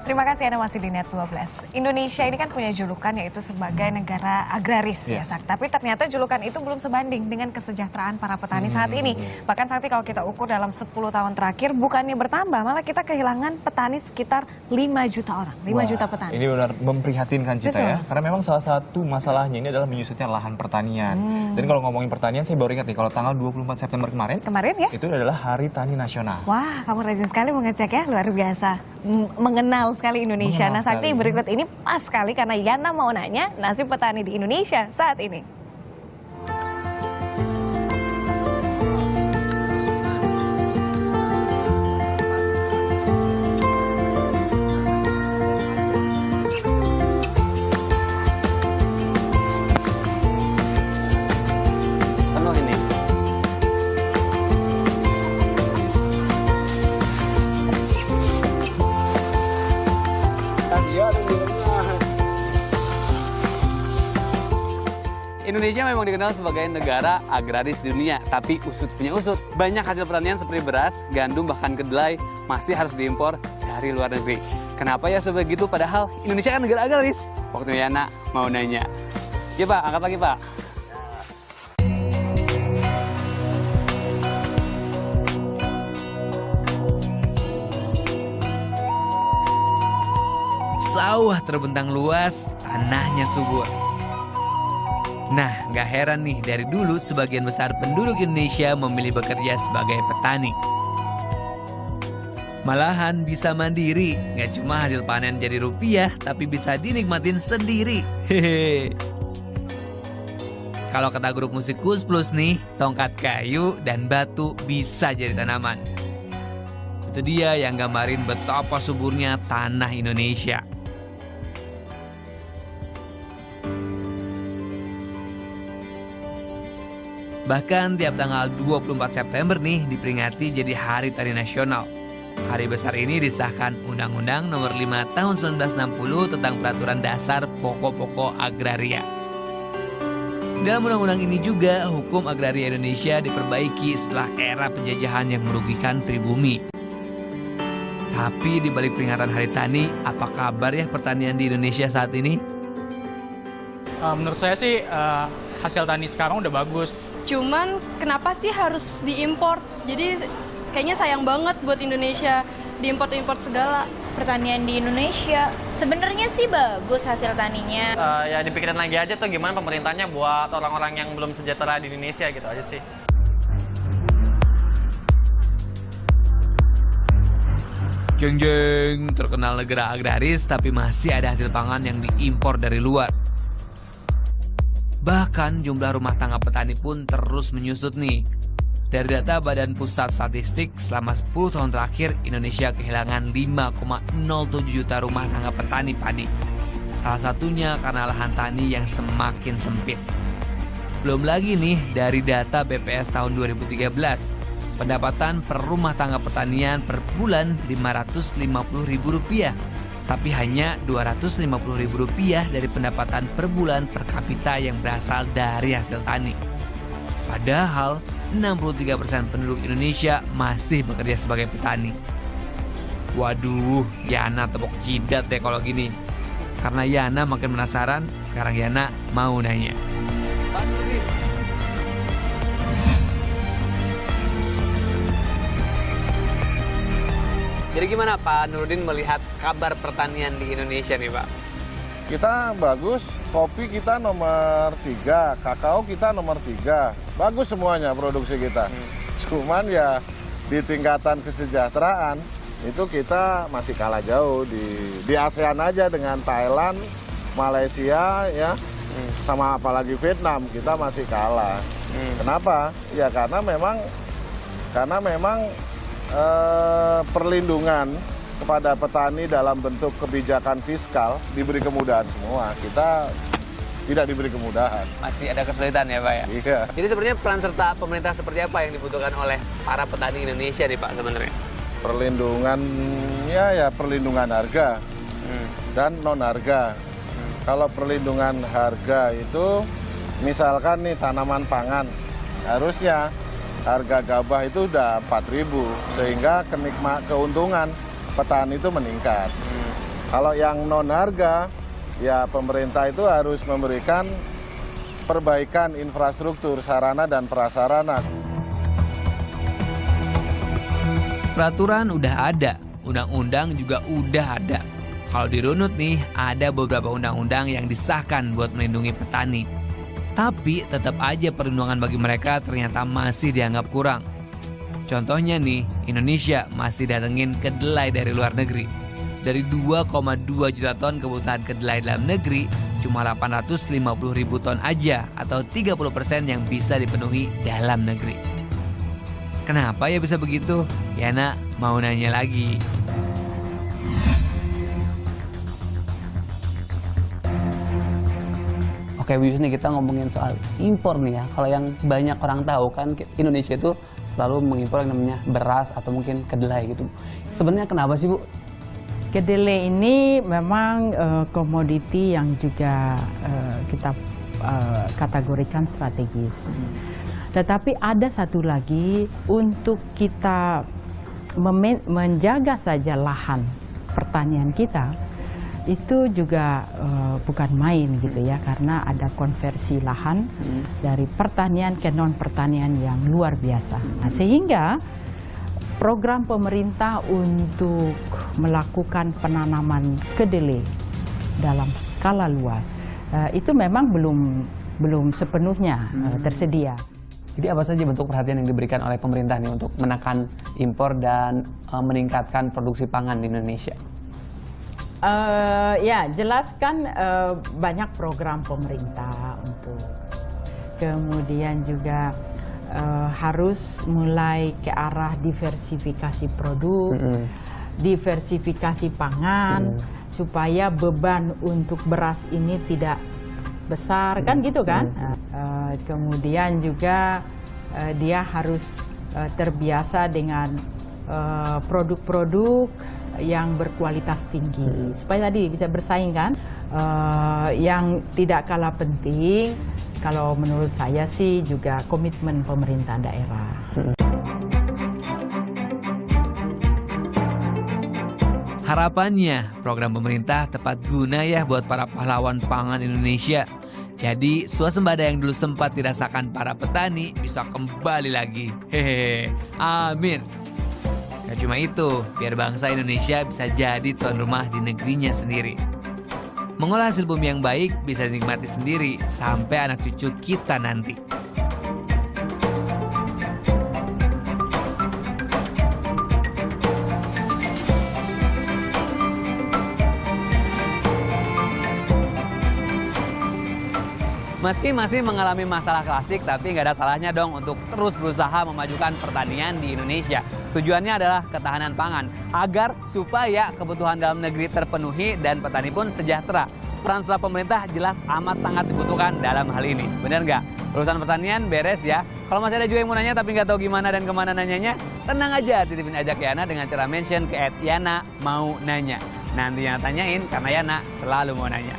Terima kasih Anda masih di Net 12. Indonesia ini kan punya julukan yaitu sebagai negara agraris ya Sak. Tapi ternyata julukan itu belum sebanding dengan kesejahteraan para petani saat ini. Bahkan Sakti kalau kita ukur dalam 10 tahun terakhir bukannya bertambah, malah kita kehilangan petani sekitar 5 juta orang, 5 juta petani. Ini benar memprihatinkan Cita ya. Karena memang salah satu masalahnya ini adalah menyusutnya lahan pertanian. Dan kalau ngomongin pertanian saya baru ingat nih kalau tanggal 24 September kemarin ya? Itu adalah Hari Tani Nasional. Wah, kamu rajin sekali mengecek ya, luar biasa. Mengenal sekali Indonesia. Nah, Sakti berikut ini pas sekali karena Yana mau nanya nasib petani di Indonesia saat ini. Indonesia memang dikenal sebagai negara agraris di dunia, tapi usut punya usut. Banyak hasil pertanian seperti beras, gandum, bahkan kedelai masih harus diimpor dari luar negeri. Kenapa ya sebegitu padahal Indonesia kan negara agraris? Waktunya Yana mau nanya. Ya Pak, angkat lagi Pak. Sawah terbentang luas, tanahnya subur. Nah, gak heran nih, dari dulu sebagian besar penduduk Indonesia memilih bekerja sebagai petani. Malahan bisa mandiri, gak cuma hasil panen jadi rupiah, tapi bisa dinikmatin sendiri. Hehe. Kalau kata grup musik Kus Plus nih, tongkat kayu dan batu bisa jadi tanaman. Itu dia yang gambarin betapa suburnya tanah Indonesia. Bahkan tiap tanggal 24 September nih diperingati jadi Hari Tani Nasional. Hari besar ini disahkan Undang-Undang Nomor 5 Tahun 1960 tentang Peraturan Dasar Pokok-pokok Agraria. Dalam undang-undang ini juga hukum agraria Indonesia diperbaiki setelah era penjajahan yang merugikan pribumi. Tapi di balik peringatan Hari Tani, apa kabar ya pertanian di Indonesia saat ini? Menurut saya sih hasil tani sekarang udah bagus. Cuman kenapa sih harus diimpor? Jadi kayaknya sayang banget buat Indonesia diimport-import segala. Pertanian di Indonesia sebenarnya sih bagus hasil taninya. Ya dipikirin lagi aja tuh gimana pemerintahnya buat orang-orang yang belum sejahtera di Indonesia gitu aja sih. Jeng jeng, terkenal negara agraris tapi masih ada hasil pangan yang diimpor dari luar. Bahkan jumlah rumah tangga petani pun terus menyusut nih. Dari data Badan Pusat Statistik, selama 10 tahun terakhir Indonesia kehilangan 5,07 juta rumah tangga petani padi. Salah satunya karena lahan tani yang semakin sempit. Belum lagi nih dari data BPS tahun 2013, pendapatan per rumah tangga pertanian per bulan Rp550.000. Tapi hanya Rp250.000 dari pendapatan per bulan per kapita yang berasal dari hasil tani. Padahal 63% penduduk Indonesia masih bekerja sebagai petani. Waduh, Yana tepuk jidat deh kalau gini. Karena Yana makin penasaran, sekarang Yana mau nanya. Jadi gimana Pak Nurdin melihat kabar pertanian di Indonesia nih Pak? Kita bagus, kopi kita nomor 3, kakao kita nomor 3. Bagus semuanya produksi kita. Cuman ya di tingkatan kesejahteraan itu kita masih kalah jauh di ASEAN aja dengan Thailand, Malaysia ya, sama apalagi Vietnam kita masih kalah. Kenapa? Ya karena memang perlindungan kepada petani dalam bentuk kebijakan fiskal diberi kemudahan semua. Kita tidak diberi kemudahan. Masih ada kesulitan ya Pak ya? Iya. Jadi sebenarnya peran serta pemerintah seperti apa yang dibutuhkan oleh para petani Indonesia nih Pak sebenarnya? Perlindungannya ya perlindungan harga dan non harga. Kalau perlindungan harga itu misalkan nih tanaman pangan harusnya harga gabah itu udah 4.000 sehingga keuntungan petani itu meningkat. Kalau yang non harga, ya pemerintah itu harus memberikan perbaikan infrastruktur, sarana dan prasarana. Peraturan udah ada, undang-undang juga udah ada. Kalau dirunut nih, ada beberapa undang-undang yang disahkan buat melindungi petani. Tapi tetap aja perlindungan bagi mereka ternyata masih dianggap kurang. Contohnya nih, Indonesia masih datengin kedelai dari luar negeri. Dari 2,2 juta ton kebutuhan kedelai dalam negeri, cuma 850 ribu ton aja atau 30% yang bisa dipenuhi dalam negeri. Kenapa ya bisa begitu? Yana mau nanya lagi. Oke Bu Yusni, kita ngomongin soal impor nih ya. Kalau yang banyak orang tahu kan Indonesia itu selalu mengimpor yang namanya beras atau mungkin kedelai gitu. Sebenarnya kenapa sih Bu? Kedelai ini memang komoditi yang juga kita kategorikan strategis. Tetapi ada satu lagi, untuk kita menjaga saja lahan pertanian kita, itu juga bukan main gitu ya, karena ada konversi lahan dari pertanian ke non pertanian yang luar biasa. Nah, sehingga program pemerintah untuk melakukan penanaman kedelai dalam skala luas itu memang belum sepenuhnya tersedia. Jadi apa saja bentuk perhatian yang diberikan oleh pemerintah nih untuk menekan impor dan meningkatkan produksi pangan di Indonesia? Ya, jelas kan banyak program pemerintah untuk, kemudian juga harus mulai ke arah diversifikasi produk, diversifikasi pangan, supaya beban untuk beras ini tidak besar, kan gitu kan. Kemudian juga dia harus terbiasa dengan produk-produk yang berkualitas tinggi, supaya tadi bisa bersaing kan. Yang tidak kalah penting, kalau menurut saya sih juga komitmen pemerintah daerah. Harapannya program pemerintah tepat guna ya buat para pahlawan pangan Indonesia. Jadi swasembada yang dulu sempat dirasakan para petani bisa kembali lagi. Hehehe, amin. Gak cuma itu, biar bangsa Indonesia bisa jadi tuan rumah di negerinya sendiri. Mengolah hasil bumi yang baik bisa dinikmati sendiri sampai anak cucu kita nanti. Meski masih mengalami masalah klasik, tapi nggak ada salahnya dong untuk terus berusaha memajukan pertanian di Indonesia. Tujuannya adalah ketahanan pangan, agar supaya kebutuhan dalam negeri terpenuhi dan petani pun sejahtera. Peran serta pemerintah jelas amat sangat dibutuhkan dalam hal ini. Bener nggak? Urusan pertanian beres ya. Kalau masih ada juga yang mau nanya tapi nggak tahu gimana dan kemana nanyanya, tenang aja, titipin aja ke Yana dengan cara mention ke @yana mau nanya. Nanti yang tanyain karena Yana selalu mau nanya.